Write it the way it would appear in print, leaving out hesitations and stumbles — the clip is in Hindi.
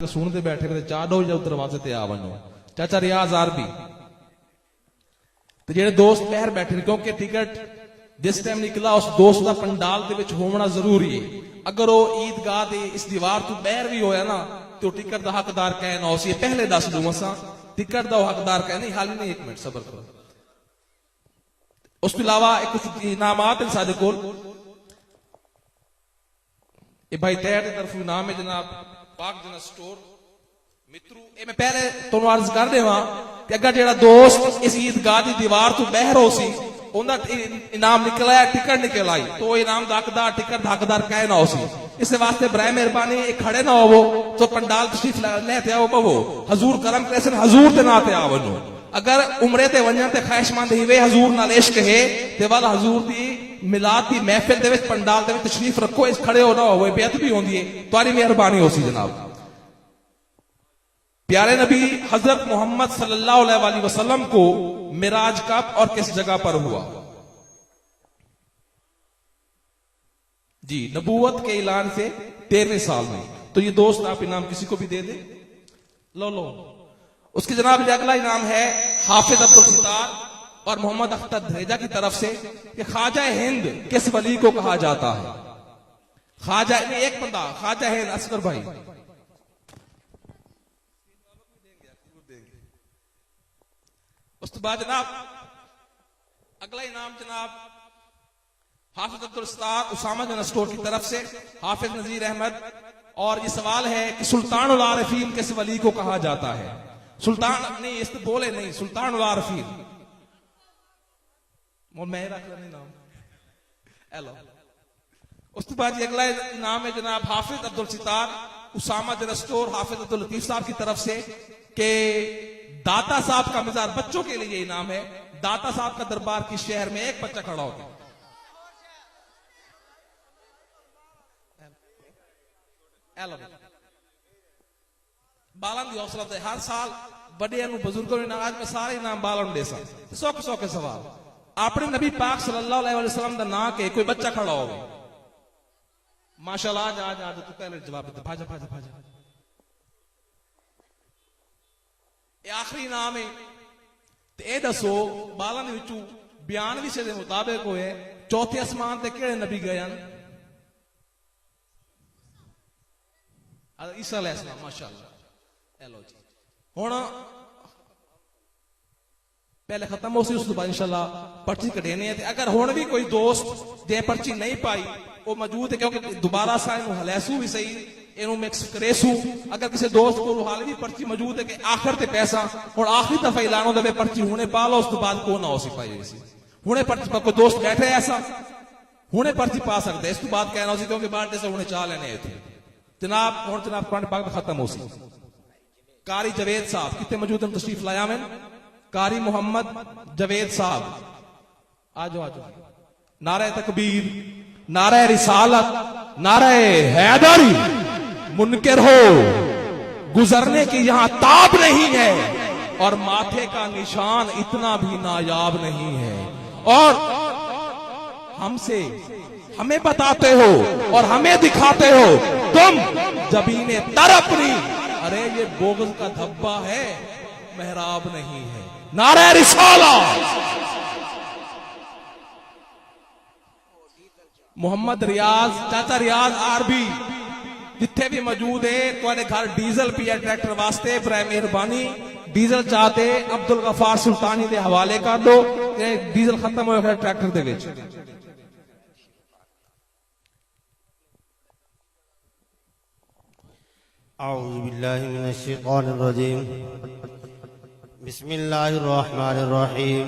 सुनते बैठे थे चाडो जो दरवाजे ते आ वनो चाचा रियाज आरबी ते जेड़े दोस्त बहर बैठे क्योंकि टिकट जिस टाइम निकला उस दोस्त का पंडाल दे विच होना जरूरी है। अगर वो ईदगाह दे इस दीवार तो बहर भी होया ना तो टिकट का हकदार कह ना उसी पहले दस दूं असा टिकट का हकदार कह नहीं हाल नहीं। एक मिनट सबर करो। उसके अलावा कुछ इनामात हैं साडे कोल भाई तैयार की तरफ इनाम है जनाब पाक जना स्टोर मित्रू ये मैं पहले तुहानू अर्ज कर देवा कि अगर जेड़ा दोस्त इस ईदगाह की दीवार तो बहर हो सी उनका इनाम निकला टिकट निकल आई तो इनाम का हकदार टिकट हकदार कह ना हो सी। इस वास्ते बराए मेहरबानी खड़े ना हो तो पंडाल तशरीफ लेते आओ पवो हजूर करम करे हजूर के ना ते आवनो। अगर उमरे ते वजन ते ख्वाहिशमंद ही वे हजूर नाल इश्क है ते वाल हजूर दी मिलाद दी महफिल दे विच पंडाल दे विच तशरीफ रखो इस खड़े हो ना हो बेअदबी होंदी है तुम्हारी मेहरबानी हो सी जनाब। प्यारे नबी हजरत मोहम्मद सल्लल्लाहु अलैहि वसल्लम को मिराज कब और किस जगह पर हुआ? जी नबूवत के ऐलान से 13वें साल में। तो ये दोस्त आप इनाम किसी को भी दे दे लो लो। उसके जनाब अगला इनाम है हाफिज अब्दुल सितार और मोहम्मद अख्तर धरेजा की तरफ से कि ख्वाजा हिंद किस वली को कहा जाता है? ख्वाजा एक बंदा ख्वाजा हिंद असगर भाई उसके बाद जनाब अगला इनाम जनाब हाफिज अब्दुल सितार उसामा जन स्टोर की तरफ से हाफिज नजीर अहमद। और ये सवाल है कि सुल्तान उल आरिफीन किस वली को कहा जाता है? सुल्तान नहीं इस बोले नहीं सुल्तान उल आरिफीन मैं रख लेना नाम हेलो। उसके बाद अगला इनाम है जनाब हाफिज अब्दुल सितार उसामा जन स्टोर हाफिज अब्दुल लतीफ साहब की तरफ से के दाता साहब का मजार बच्चों के लिए इनाम है। दाता साहब का दरबार की शहर में एक बच्चा खड़ा होगा बालन की हौसला दे हर साल बड़े बुजुर्गों ने आज में सारे इनाम बालन दे सौ के सवाल अपने नबी पाक सल्लल्लाहु अलैहि वसल्लम का ना के कोई बच्चा खड़ा होगा माशाल्लाह आज आज तू पहले जवाब दे भाजा भाजा भाजा। आखिरी नाम है ते दसो बालन विचू बयान विषय के मुताबिक होए चौथे आसमान ते केड़े नबी गए ईसा अलैहिस्सलाम माशाअल्लाह। हेलो जी हुण पहले खत्म हो सी उस बाद इंशाअल्लाह पर्ची कटेनी है। अगर हुण भी कोई दोस्त जे पर्ची नहीं पाई वो मौजूद है क्योंकि दोबारा सा इनू हलैसू भी सही इनू मिक्स करेसू। अगर किसी दोस्त को हाल भी पर्ची मौजूद है कि आखिर ते पैसा हुण आखिरी दफा ऐलान होंदा वे पर्ची हुणे पा लो उस तो बाद को ना हो सी पाई हुणे पर्ची पर कोई दोस्त बैठे ऐसा हुणे पर्ची पा सकते इस तो बाद कहना हो सी क्योंकि बाहर से हुणे चाह लेने थे जनाब। हुण जनाब कुरान पाक खत्म हो सी कारी जवेद साहब कितने मौजूद हैं तशरीफ लाया मैं कारी मोहम्मद जवेद साहब आ जाओ नारे तकबीर नारे रिसालत नारे हैदरी मुनकर हो गुजरने की यहां ताब नहीं है और माथे का निशान इतना भी नायाब नहीं है और हमसे हमें बताते हो और हमें दिखाते हो तुम जबीने तर अपनी अरे ये बोगल का धब्बा है मेहराब नहीं है। नारे रिसाला मोहम्मद रियाज चाचा रियाज आरबी जिथे भी मौजूद है तुम्हारे घर डीजल पिया ट्रैक्टर वास्ते बराए मेहरबानी डीजल चाहते अब्दुल गफार सुल्तानी के हवाले कर दो डीजल खत्म हो गया ट्रैक्टर दे विच। औज़ु बिल्लाहि मिनश शैतानिर रजीम बिस्मिल्लाहिर रहमानिर रहीम